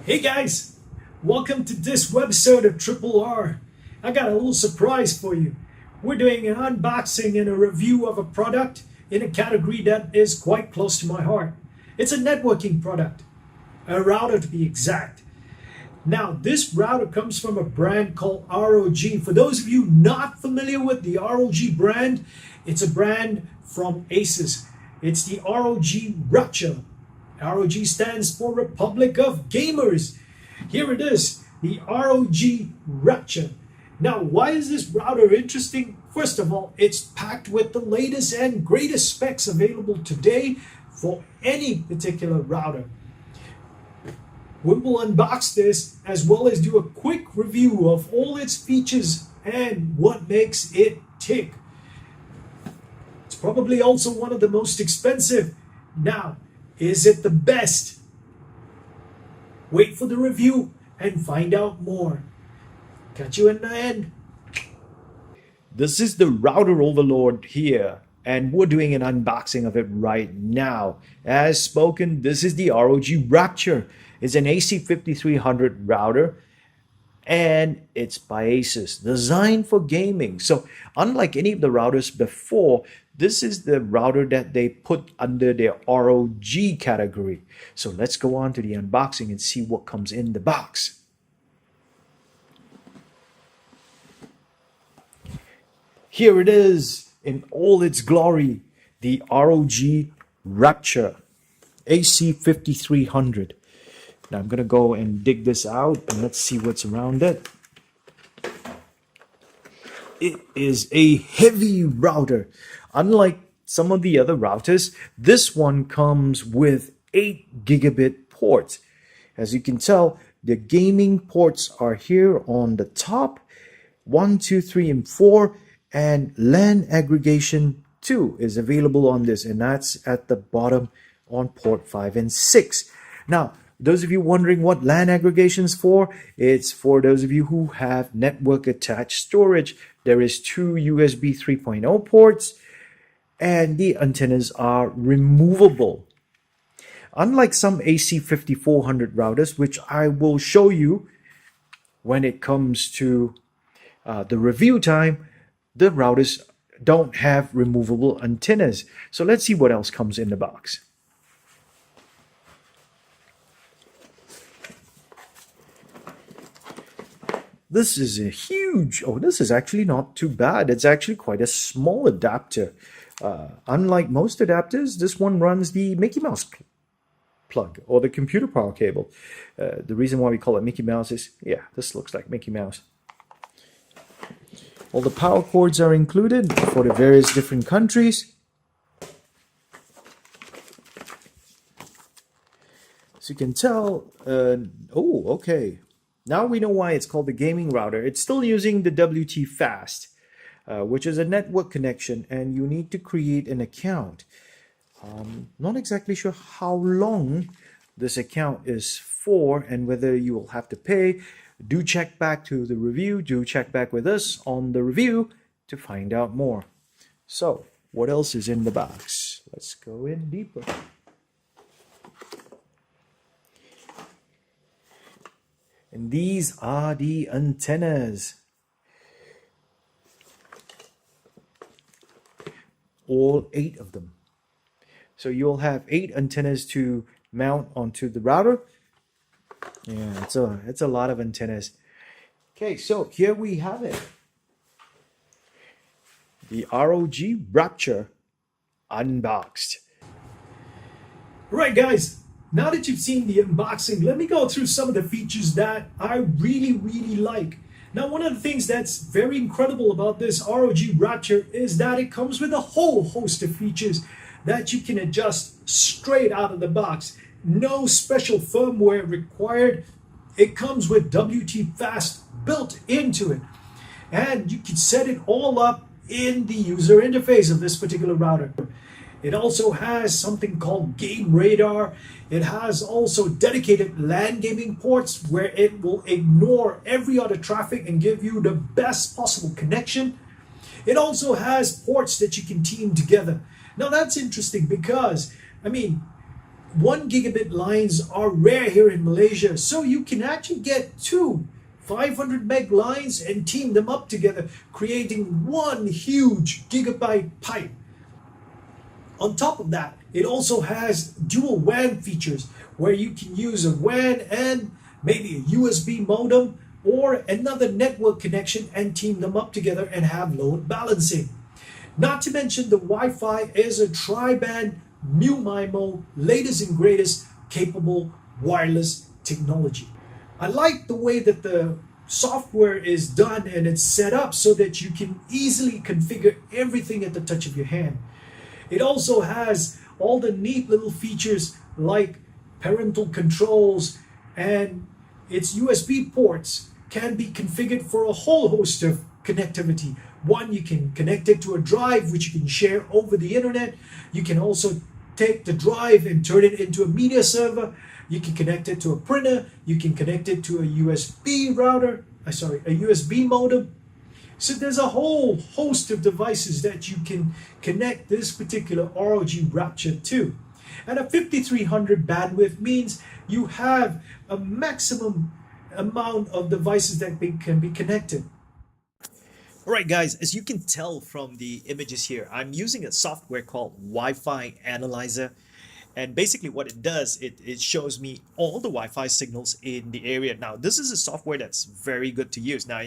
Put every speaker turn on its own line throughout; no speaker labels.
Hey guys, welcome to this webisode of Triple R. I got a little surprise for you. We're doing an unboxing and a review of a product in a category that is quite close to my heart. It's a networking product, a router to be exact. Now, this router comes from a brand called ROG. For those of you not familiar with the ROG brand, it's a brand from Asus. It's the ROG Rapture. ROG stands for Republic of Gamers. Here it is, the ROG Rapture. Now, why is this router interesting? First of all, it's packed with the latest and greatest specs available today for any particular router. We will unbox this as well as do a quick review of all its features and what makes it tick. It's probably also one of the most expensive. Now, is it the best? Wait for the review and find out more. Catch you in the end.
This is the router overlord here, and we're doing an unboxing of it right now. As spoken, this is the ROG Rapture. It's an AC5300 router, and it's by Asus, designed for gaming. So unlike any of the routers before, this is the router that they put under their ROG category. So let's go on to the unboxing and see what comes in the box. Here it is in all its glory, the ROG Rapture AC5300. Now I'm going to go and dig this out and let's see what's around it. It is a heavy router. Unlike some of the other routers, this one comes with 8 gigabit ports. As you can tell, the gaming ports are here on the top, 1, 2, 3, and 4, and LAN aggregation 2 is available on this, and that's at the bottom on port 5 and 6. Now, those of you wondering what LAN aggregation is for, it's for those of you who have network attached storage. There is 2 USB 3.0 ports, and the antennas are removable. Unlike some AC5400 routers, which I will show you when it comes to the review time, the routers don't have removable antennas. So let's see what else comes in the box. This is a huge, this is actually not too bad. It's actually quite a small adapter. Unlike most adapters, this one runs the Mickey Mouse plug or the computer power cable. The reason why we call it Mickey Mouse is, yeah, this looks like Mickey Mouse. All the power cords are included for the various different countries. As you can tell, okay. Now we know why it's called the gaming router. It's still using the WT Fast, which is a network connection, and you need to create an account. Not exactly sure how long this account is for and whether you will have to pay. Do check back to the review. Do check back with us on the review to find out more. So, what else is in the box? Let's go in deeper. And these are the antennas. All 8 of them. So you'll have 8 antennas to mount onto the router. Yeah, it's a lot of antennas. Okay, so here we have it. The ROG Rapture unboxed.
Right, guys. Now that you've seen the unboxing, let me go through some of the features that I really like. Now, one of the things that's very incredible about this ROG Rapture is that it comes with a whole host of features that you can adjust straight out of the box. No special firmware required. It comes with WT Fast built into it. And you can set it all up in the user interface of this particular router. It also has something called Game Radar. It has also dedicated LAN gaming ports where it will ignore every other traffic and give you the best possible connection. It also has ports that you can team together. Now that's interesting because, I mean, 1 gigabit lines are rare here in Malaysia, so you can actually get two 500 meg lines and team them up together, creating one huge gigabyte pipe. On top of that, it also has dual WAN features where you can use a WAN and maybe a USB modem or another network connection and team them up together and have load balancing. Not to mention the Wi-Fi is a tri-band MIMO latest and greatest capable wireless technology. I like the way that the software is done and it's set up so that you can easily configure everything at the touch of your hand. It also has all the neat little features like parental controls, and its USB ports can be configured for a whole host of connectivity. One, you can connect it to a drive which you can share over the internet. You can also take the drive and turn it into a media server. You can connect it to a printer. You can connect it to a USB router, a USB modem. So there's a whole host of devices that you can connect this particular ROG Rapture to. And a 5300 bandwidth means you have a maximum amount of devices that can be connected.
Alright guys, as you can tell from the images here, I'm using a software called Whyfine Analyzer. And basically what it does, it shows me all the Wi-Fi signals in the area. Now, this is a software that's very good to use. Now,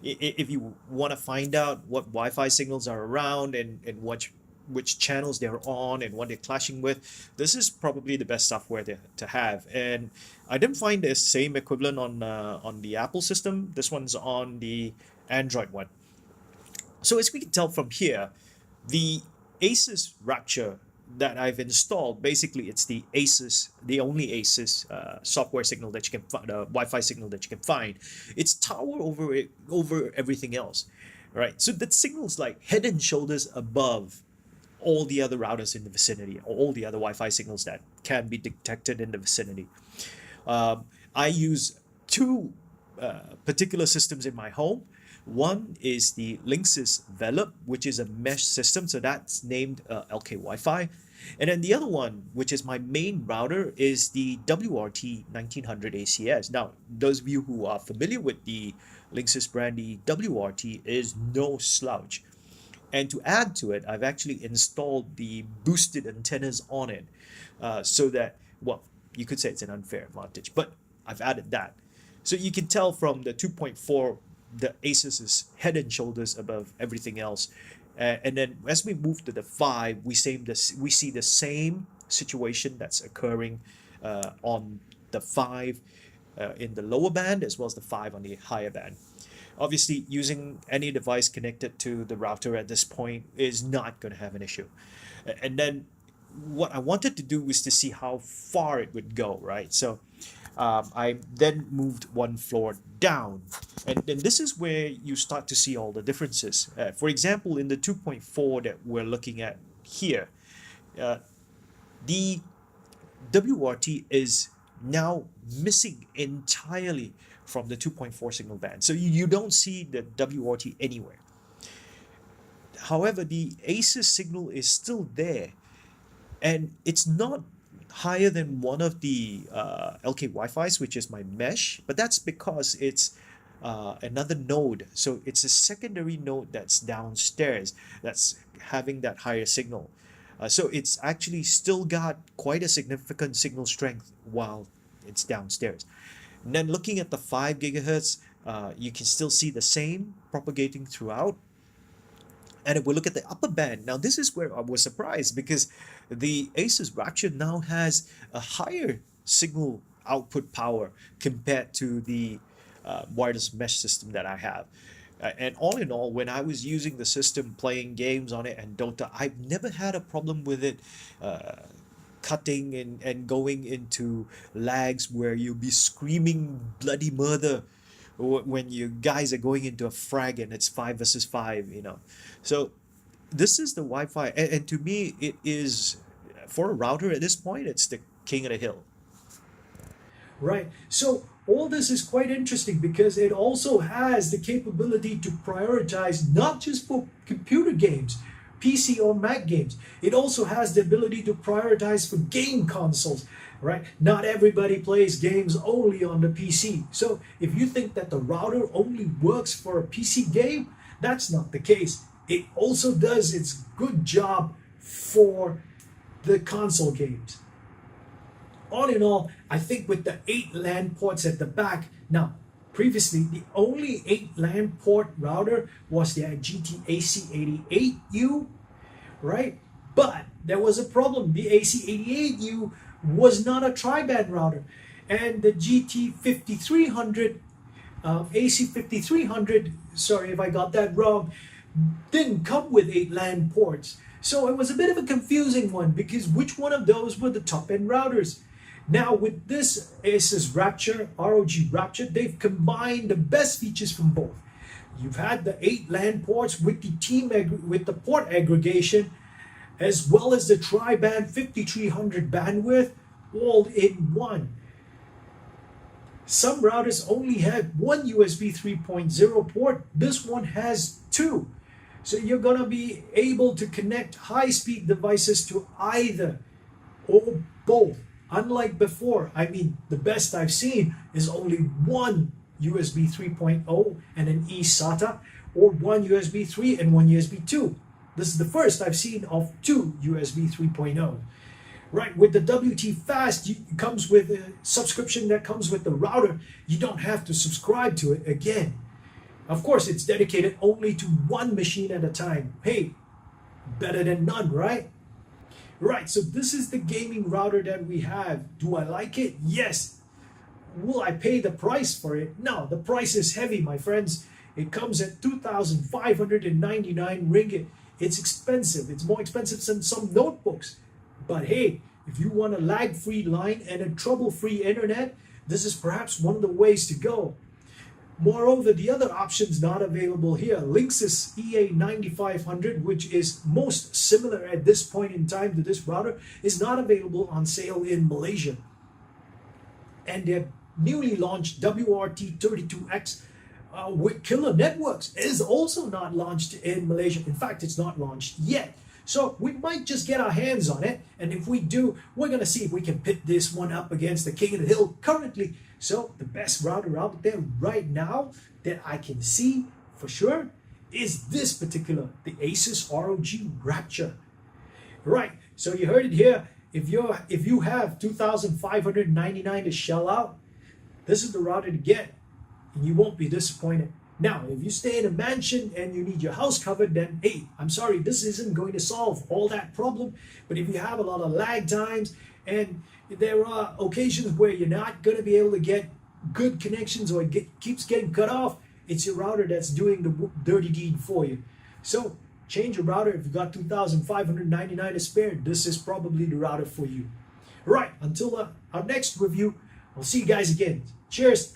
if you want to find out what Wi-Fi signals are around and which channels they're on and what they're clashing with, this is probably the best software to have. And I didn't find the same equivalent on the Apple system. This one's on the Android one. So as we can tell from here, the Asus Rapture that I've installed, basically it's the only Asus software signal that you can find, Wi-Fi signal that you can find. It's tower over everything else, right? So that signal's like head and shoulders above all the other routers in the vicinity, or all the other Wi-Fi signals that can be detected in the vicinity. I use two particular systems in my home. One is the Linksys Velop, which is a mesh system, so that's named LK Wi-Fi. And then the other one, which is my main router, is the WRT 1900 ACS. Now, those of you who are familiar with the Linksys brand, the WRT is no slouch. And to add to it, I've actually installed the boosted antennas on it so that, well, you could say it's an unfair advantage, but I've added that. So you can tell from the 2.4, the Asus is head and shoulders above everything else. And then as we move to the 5, we see the same situation that's occurring on the 5 in the lower band as well as the 5 on the higher band. Obviously, using any device connected to the router at this point is not going to have an issue. And then what I wanted to do was to see how far it would go, right? So I then moved one floor down, and then this is where you start to see all the differences. For example, in the 2.4 that we're looking at here, the WRT is now missing entirely from the 2.4 signal band. So you don't see the WRT anywhere. However, the Asus signal is still there, and it's not higher than one of the LK Wi-Fi's, which is my mesh, but that's because it's another node. So it's a secondary node that's downstairs that's having that higher signal. So it's actually still got quite a significant signal strength while it's downstairs. And then looking at the 5 gigahertz, you can still see the same propagating throughout. And if we look at the upper band, now this is where I was surprised, because the Asus Rapture now has a higher signal output power compared to the wireless mesh system that I have. And all in all, when I was using the system, playing games on it and Dota, I've never had a problem with it cutting and going into lags where you'll be screaming bloody murder when you guys are going into a frag and it's 5 versus 5, you know. So this is the Wi-Fi, and to me it is, for a router at this point, it's the king of the hill.
Right. So all this is quite interesting because it also has the capability to prioritize not just for computer games. PC or Mac games. It also has the ability to prioritize for game consoles, right? Not everybody plays games only on the PC. So if you think that the router only works for a PC game, that's not the case. It also does its good job for the console games. All in all, I think with the 8 LAN ports at the back, now previously the only 8 LAN port router was the GT AC88U, right? But there was a problem. The AC88U was not a tri-band router, and the GT5300 AC5300, sorry if I got that wrong, didn't come with 8 LAN ports. So it was a bit of a confusing one, because which one of those were the top end routers? Now with this Asus Rapture, ROG Rapture, they've combined the best features from both. You've had the 8 LAN ports with the port aggregation, as well as the tri-band 5300 bandwidth, all in one. Some routers only had one USB 3.0 port. This one has 2. So you're going to be able to connect high-speed devices to either or both. Unlike before, I mean, the best I've seen is only one USB 3.0 and an eSATA, or one USB 3 and one USB 2. This is the first I've seen of 2 USB 3.0. Right, with the WT Fast, it comes with a subscription that comes with the router. You don't have to subscribe to it again. Of course, it's dedicated only to one machine at a time. Hey, better than none, right? Right, so this is the gaming router that we have. Do I like it? Yes. Will I pay the price for it? No, the price is heavy, my friends. It comes at 2,599 ringgit. It's expensive. It's more expensive than some notebooks. But hey, if you want a lag-free line and a trouble-free internet, this is perhaps one of the ways to go. Moreover, the other options not available here, Linksys EA9500, which is most similar at this point in time to this router, is not available on sale in Malaysia. And their newly launched WRT32X with killer networks is also not launched in Malaysia. In fact, it's not launched yet. So we might just get our hands on it, and if we do, we're going to see if we can pit this one up against the King of the Hill currently. So the best router out there right now that I can see for sure is this particular, the Asus ROG Rapture. Right, so you heard it here. If you have 2,599 to shell out, this is the router to get, and you won't be disappointed. Now, if you stay in a mansion and you need your house covered, then hey, I'm sorry, this isn't going to solve all that problem. But if you have a lot of lag times and there are occasions where you're not going to be able to get good connections, or it keeps getting cut off, it's your router that's doing the dirty deed for you. So change your router. If you've got 2,599 to spare, this is probably the router for you. Right, until our next review, I'll see you guys again. Cheers.